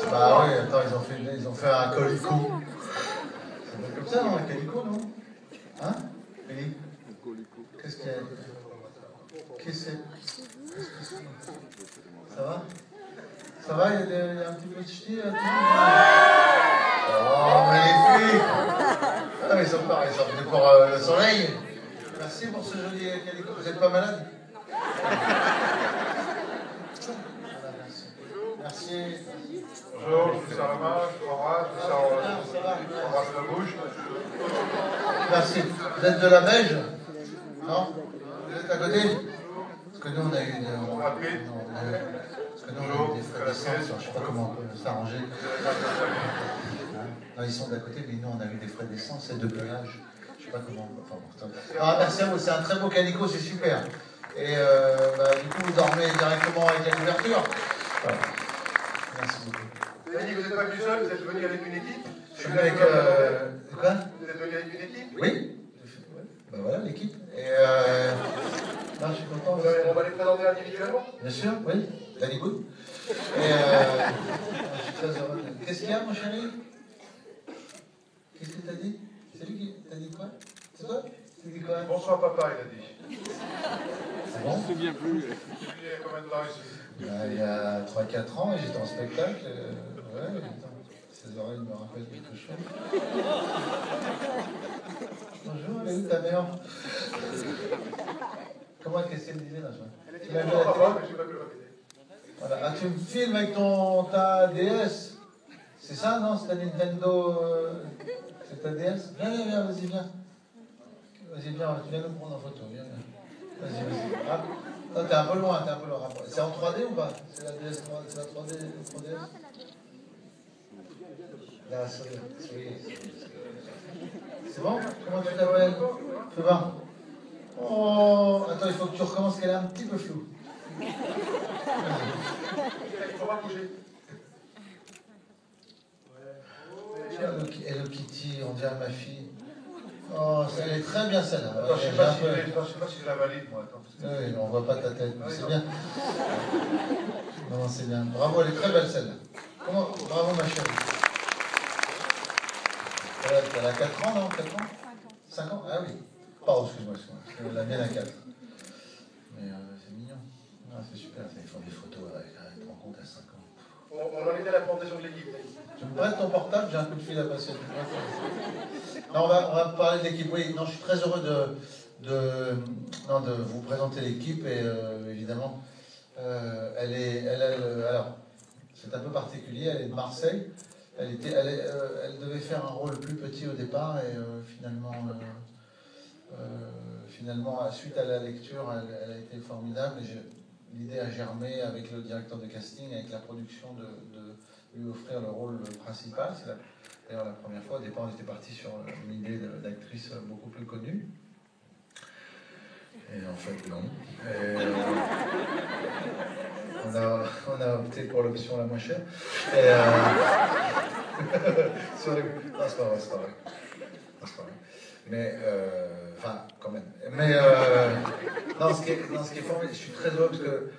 Bah oui, attends, ils ont fait un calico. Ça doit être comme ça, non, un calico, non? Hein, Philippe? Qu'est-ce qu'il y a? Qu'est-ce que c'est? Ça va? Ça va, il y a un petit peu de ch'ti là? Oh, magnifique! Ah, ils sont venus pour le soleil. Merci pour ce joli calico. Vous n'êtes pas malade? Merci. Bonjour, je vous serre la main, je vous embrasse, je vous embrasse la bouche. Merci. Vous êtes de la Belge? Non? Vous êtes à côté? Parce que nous, on a eu des frais d'essence, je ne sais pas comment on peut s'arranger. Non, ils sont d'à côté, mais nous, on a eu des frais d'essence et de péage. Je ne sais pas comment. Enfin, bon, merci à vous, c'est un très beau calico, c'est super. Et du coup, vous dormez directement avec la couverture. Voilà. Merci beaucoup. Vous avez dit que vous n'êtes pas venu seul, vous êtes venu avec une équipe? Je suis venu avec. Quoi? Vous êtes venu avec une équipe? Oui. Ben voilà, l'équipe. Et non, je suis content. On va les présenter individuellement? Bien sûr, oui. Danny Good. Et je suis très heureux. Qu'est-ce qu'il y a, mon chéri? Qu'est-ce que t'as dit? C'est lui qui t'a dit quoi? C'est toi? Tu dis quoi? Bonsoir papa, il a dit. C'est bon? Je me souviens plus. Il y a combien de temps ici? Il y a 3-4 ans, et j'étais en spectacle. Ouais, attends, ses oreilles me rappellent quelque chose. Bonjour, elle est où ta mère? Comment qu'est-ce qu'elle disait là? Elle a dit bonsoir papa, mais je ne vais pas plus le répéter. Voilà. Ah, tu me filmes avec ta DS? C'est ça, non? C'est ta Nintendo. C'est ta DS? Viens, vas-y, viens. Vas-y, viens nous prendre en photo. Viens. Vas-y. Ah, non, t'es un peu loin. C'est en 3D ou pas? C'est la DS 3D, c'est la 3DS? Là, c'est bon? Comment tu t'appelles? Fais voir. Oh, attends, il faut que tu recommences, qu'elle est un petit peu floue. Il ne faut pas bouger. Hello Kitty, on dirait ma fille. Oh, elle est très bien celle-là. Attends, je ne sais pas si je la valide, moi. Attends. Oui, on ne voit pas ta tête, mais c'est bien. Non, c'est bien. Bravo, elle est très belle celle-là. Bravo ma chérie. Elle a 4 ans, non? 4 ans? 5 ans? Ah oui. Pardon, excuse-moi. La mienne a 4. Mais c'est mignon. Ah, c'est super, ils font des photos avec une rencontre à 5 ans. On en était à la présentation de l'équipe. Tu me prêtes ton portable? J'ai un coup de fil à passer. Non, on va parler de l'équipe. Oui, non, je suis très heureux de vous présenter l'équipe. Et évidemment, alors, c'est un peu particulier. Elle est de Marseille. Elle devait faire un rôle plus petit au départ. Et finalement, suite à la lecture, elle a été formidable. L'idée a germé avec le directeur de casting, avec la production de lui offrir le rôle principal. C'est d'ailleurs la première fois. Au départ, on était parti sur une idée d'actrice beaucoup plus connue. Et en fait, non. Et, on a opté pour l'option la moins chère. Et, non, c'est pas vrai. Mais, enfin, quand même. Mais, non, ce qui est formidable, je suis très heureux parce que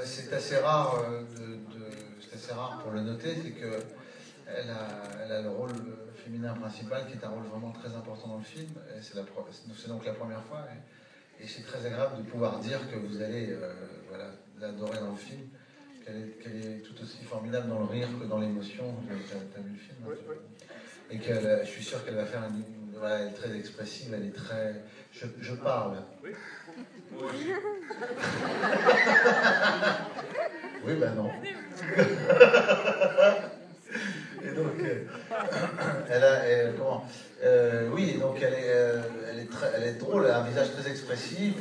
c'est assez rare c'est assez rare pour le noter, c'est qu'elle a le rôle féminin principal qui est un rôle vraiment très important dans le film. C'est donc la première fois. Et c'est très agréable de pouvoir dire que vous allez l'adorer dans le film, qu'elle est tout aussi formidable dans le rire que dans l'émotion. Tu as vu le film? Oui. Et je suis sûr qu'elle va faire elle est très expressive, elle est très... Je parle. Oui. Oui, ben non. Et donc, oui, donc elle est drôle, elle a un visage très expressif,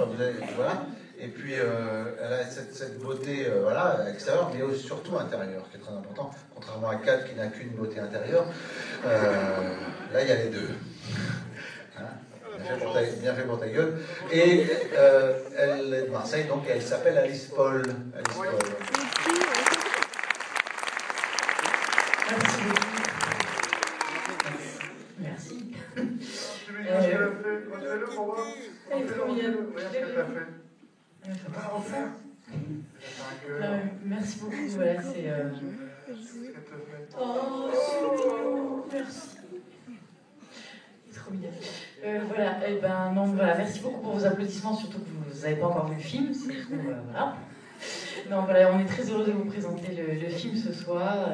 voilà. Et puis elle a cette beauté extérieure, mais surtout intérieure, qui est très important. Contrairement à Kat qui n'a qu'une beauté intérieure, là il y a les deux. Hein, bien fait pour ta gueule. Et elle est de Marseille, donc elle s'appelle Alice Paul. Merci. Montrez-le pour voir. Regarde ce que tu as fait. Merci beaucoup. voilà, c'est... Oh, merci. Trop mignon. Voilà, et ben non, voilà, merci beaucoup pour vos applaudissements, surtout que vous n'avez pas encore vu le film, voilà. Non, voilà, on est très heureux de vous présenter le film ce soir,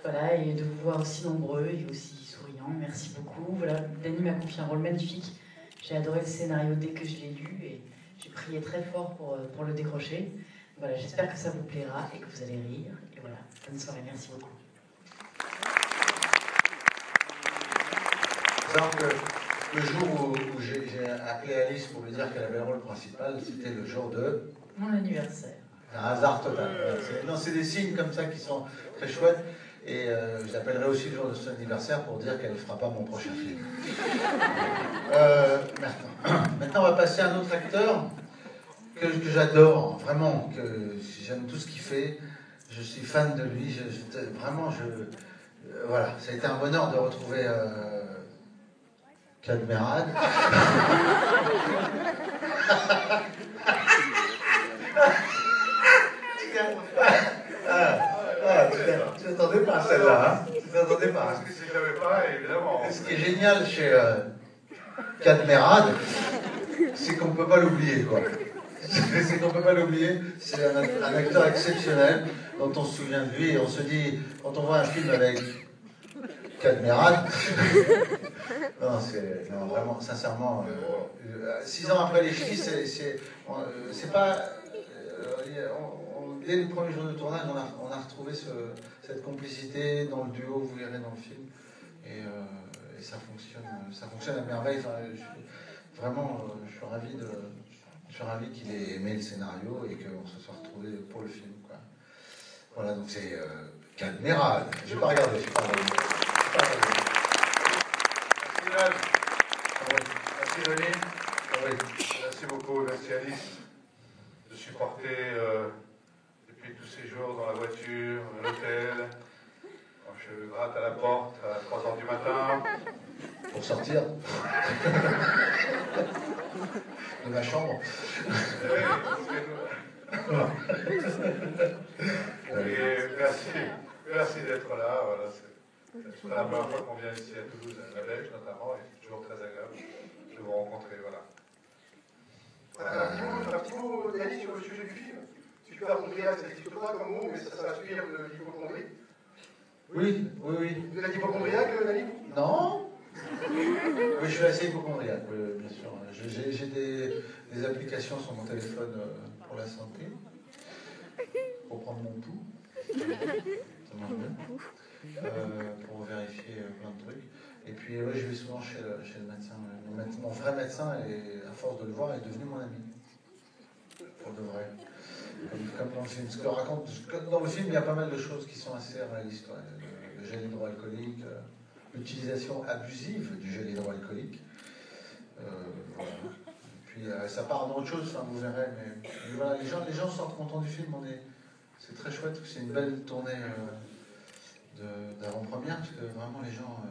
voilà, et de vous voir aussi nombreux et aussi souriants. Merci beaucoup. Voilà, Dany m'a confié un rôle magnifique. J'ai adoré le scénario dès que je l'ai lu et j'ai prié très fort pour le décrocher. Voilà, j'espère que ça vous plaira et que vous allez rire. Et voilà, bonne soirée, merci beaucoup. Que le jour où j'ai appelé Alice pour lui dire qu'elle avait le rôle principal, c'était le jour de... Mon anniversaire. Un hasard total. Non, c'est des signes comme ça qui sont très chouettes. Et je l'appellerai aussi le jour de son anniversaire pour dire qu'elle ne fera pas mon prochain film. Maintenant, on va passer à un autre acteur que j'adore, vraiment, que j'aime tout ce qu'il fait. Je suis fan de lui. Voilà, ça a été un bonheur de retrouver Kad Merad. Tu t'attendais pas à celle-là, hein? Tu t'attendais pas. Parce que si je l'avais pas, évidemment. Ce qui est génial chez Kad Merad, c'est qu'on ne peut pas l'oublier, quoi. C'est qu'on ne peut pas l'oublier. C'est un acteur exceptionnel dont on se souvient de lui et on se dit, quand on voit un film avec Kad Merad, non, vraiment, sincèrement, 6 ans après les Ch'tis, c'est pas... dès le premier jour de tournage, on a retrouvé cette complicité dans le duo, vous verrez dans le film, et ça fonctionne à merveille. Enfin, je suis ravi qu'il ait aimé le scénario et qu'on se soit retrouvé pour le film, quoi. Voilà, donc c'est Kad Merad. Je n'ai pas regardé. Merci Denis. Merci beaucoup, merci Alice de supporter depuis tous ces jours dans la voiture, à l'hôtel, quand je gratte à la porte à 3h du matin. Pour sortir de ma chambre. Et merci d'être là. Voilà, c'est la première fois qu'on vient ici à Toulouse, à la Belge notamment, et c'est toujours très agréable de vous rencontrer. Voilà. Un petit mot, Dany, sur le sujet du film. Hypochondriaque, ça n'existe pas comme mot, mais ça s'inspire de l'hypochondrie. Oui. Vous êtes hypochondriaque, Dany? Non. Oui, je suis assez hypochondriaque, bien sûr. J'ai des applications sur mon téléphone pour la santé, pour prendre mon pouls, ça marche bien, pour vérifier plein de trucs. Et puis, je vais souvent chez le médecin. Mon vrai médecin, à force de le voir, est devenu mon ami. Pour de vrai. Comme dans le film. Ce que raconte, dans le film, il y a pas mal de choses qui sont assez réalistes. Ouais. Le gel hydroalcoolique, l'utilisation abusive du gel hydroalcoolique. Voilà. Puis ça part dans autre chose, enfin, vous verrez. Mais voilà, les gens sortent contents du film. C'est très chouette, c'est une belle tournée d'avant-première, parce que vraiment les gens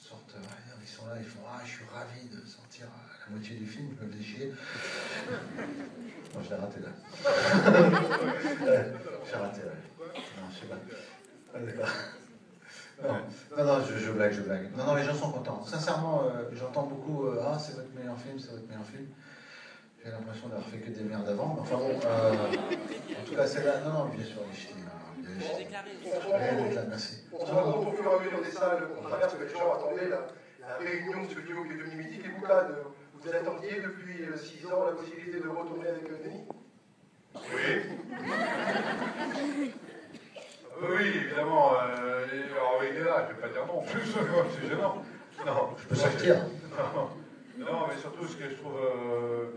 sortent, ils sont là, ils font je suis ravi de sortir à la moitié du film, je me fais chier. Non, je l'ai raté là. J'ai raté, ouais. Non, je sais pas. D'accord. Non, je blague. Non, les gens sont contents. Sincèrement, j'entends beaucoup c'est votre meilleur film. J'ai l'impression d'avoir fait que des merdes avant. Mais enfin bon, en tout cas, c'est là. Non, bien sûr, les ch'tis. Merci. On se rend compte au fur et à mesure des salles qu'on traverse que les gens attendaient la réunion de ce duo qui est devenu mythique. Et vous, Kad, vous attendiez depuis 6 ans la possibilité de retourner avec Dany? Oui, évidemment. Alors, il est là, je ne vais pas dire non. C'est gênant. Non, je peux sortir. Non, mais surtout, ce que je trouve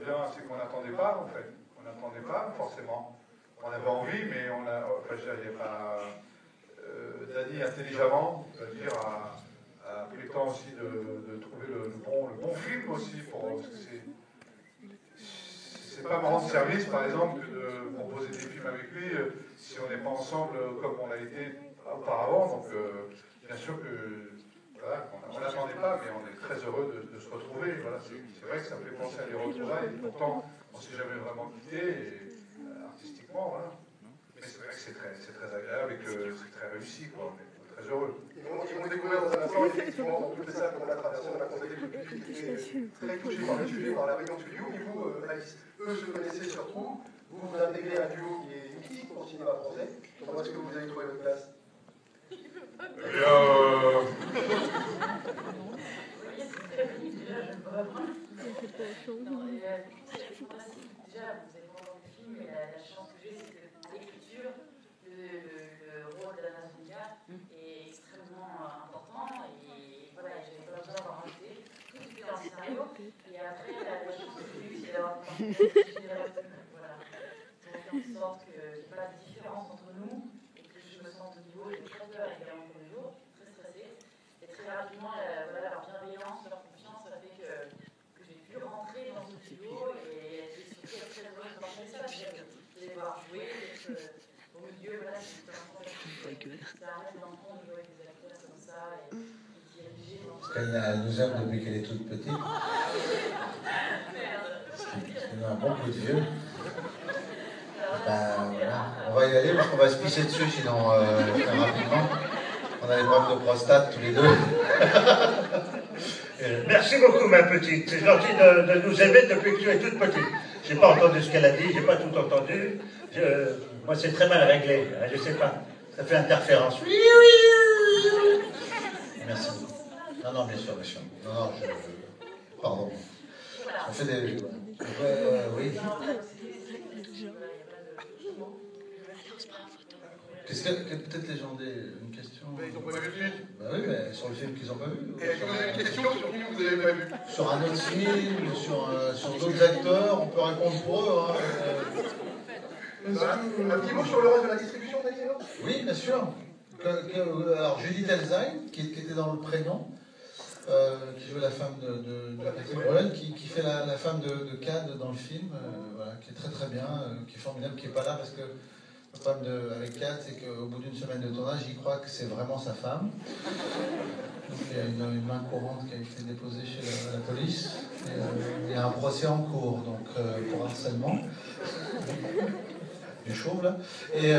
bien, c'est qu'on n'attendait pas, en fait. On n'attendait pas, forcément. On avait envie, mais on a. Enfin, il n'y a pas. Dany, intelligemment, c'est-à-dire, a pris le temps aussi de trouver le bon film aussi, parce que c'est pas me rendre service, par exemple, que de proposer des films avec lui si on n'est pas ensemble comme on l'a été auparavant. Donc, bien sûr que. Voilà, on n'attendait pas, mais on est très heureux de se retrouver. Voilà, c'est vrai que ça me fait penser à des retrouvailles, et pourtant, on ne s'est jamais vraiment quitté, artistiquement, voilà. Mais c'est vrai que c'est très agréable et que c'est très réussi, quoi. On est très heureux. Ils vont découvrir dans un instant, effectivement, dans toutes les salles qu'on a traversées, on a constaté que le public était très touché par le sujet, par la brillance du duo. Mais vous, Alice, eux se connaissaient surtout. Vous intégrez un duo qui est mythique pour le cinéma français. Comment est-ce que vous avez trouvé votre place? Déjà, vous allez voir le film, mais la chance que j'ai, c'est que l'écriture, le rôle d'Anna Sonia est extrêmement important. Et voilà, j'avais pas besoin d'en rajouter. Tout était dans le scénario. Et après, la chance que j'ai eue, c'est d'avoir voilà. Donc, en sorte qu'il n'y ait pas de différence entre nous et que je me sente au niveau. J'ai très peur également pour le jour, très stressée. Et très rapidement, voilà, leur bienveillance, leur confiance, ça fait que j'ai pu rentrer dans ce studio et surtout être très heureuse dans le message. De les voir jouer, d'être au milieu, voilà, c'est ça arrête d'entendre jouer avec des acteurs comme ça et diriger. Parce qu'elle nous aime depuis qu'elle est toute petite. Elle a un bon coup de vieux. Ben, voilà. On va y aller parce qu'on va se pisser dessus sinon très rapidement. On a des problèmes de prostate tous les deux. Merci beaucoup, ma petite. C'est gentil de nous aimer depuis que tu es toute petite. J'ai pas entendu ce qu'elle a dit, j'ai pas tout entendu. Moi, c'est très mal réglé. Je sais pas. Ça fait interférence. Merci. Non, bien sûr, bien sûr. Non, pardon. On fait des... oui. Qu'est-ce que peut-être les gens ont une question? Mais ils n'ont pas vu le film. Bah oui, mais sur le film qu'ils n'ont pas vu. Est-ce que vous avez une question sur le film que vous n'avez pas vu? Sur un autre film, sur d'autres acteurs, on peut répondre pour eux. Un petit mot sur le reste de la distribution, Daniel? Oui, bien sûr. Alors, Judith Elzheim, qui était dans le prénom, qui joue la femme de Patrick Bruel, qui fait la femme de Cad dans le film, voilà, qui est très très bien, qui est formidable, qui n'est pas là parce que le problème avec Cad, c'est qu'au bout d'une semaine de tournage, il croit que c'est vraiment sa femme. Donc, il y a une main courante qui a été déposée chez la police. Et, il y a un procès en cours, donc pour harcèlement. Du chauve là. Et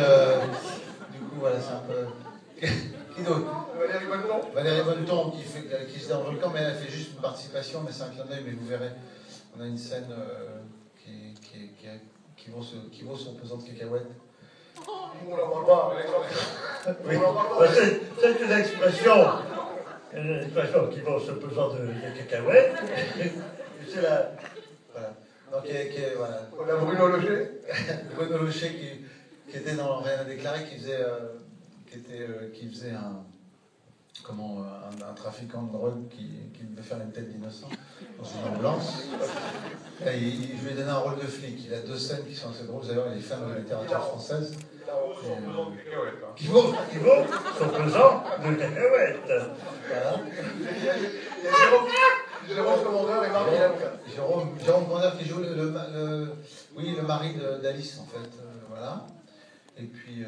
du coup, voilà, c'est un peu. Qui d'autre? Valérie Bonneton. Valérie Bonneton qui se dans le volcan, mais elle fait juste une participation, mais c'est un clin d'œil, mais vous verrez, on a une scène qui vaut son pesant de cacahuètes. On n'en parle pas, Oui. C'est une expression qui vaut ce pesant de cacahuètes. C'est la... Voilà. Donc, voilà. On a Bruno Locher. Bruno Locher qui était dans Rien à déclarer, qui faisait un trafiquant de drogue qui devait faire une tête d'innocent dans une ambulance. Et je lui ai donné un rôle de flic. Il a deux scènes qui sont assez drôles. D'ailleurs, il est fan de la littérature française. Qui vaut son pesant de cacahuètes. Voilà. Il y a Jérôme Commandeur et Marc Avocat. Jérôme Commandeur qui joue le mari d'Alice, en fait. Voilà. Et puis,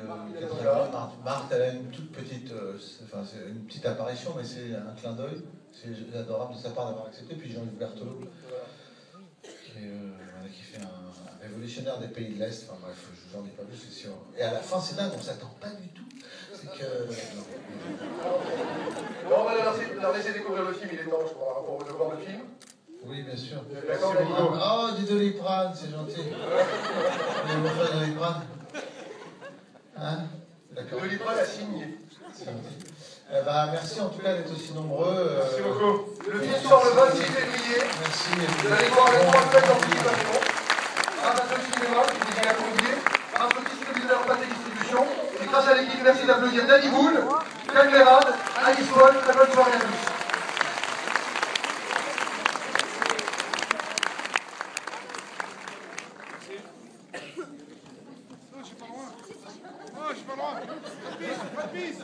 Marthe, elle a une toute petite, c'est une petite apparition, mais c'est un clin d'œil. C'est adorable de sa part d'avoir accepté. Puis Jean-Yves Berthelot, qui fait un révolutionnaire des pays de l'Est. Enfin bref, je vous en dis pas plus, c'est sûr. Et à la fin, c'est dingue, on s'attend pas du tout. C'est que... Non, on va leur laisser découvrir le film, il est temps, je crois, pour voir le film. Oui, bien sûr. D'accord, oh, du Doliprane, c'est gentil. Vous avez mon frère Doliprane? Hein? D'accord. Doliprane a signé. C'est gentil. Merci en tout cas d'être aussi nombreux. Merci beaucoup. Le film sort le 26 février. Merci. Vous allez voir avec 3 semaines d'anticipation. Grâce à ce cinéma, qui est bien convié, grâce au distributeur Pathé Distribution, et grâce à l'équipe, merci d'applaudir Danny Boone, Ken Merad, Alice Paul, très bonne soirée à tous. Je suis pas loin. Je suis pas loin. Pas de piste.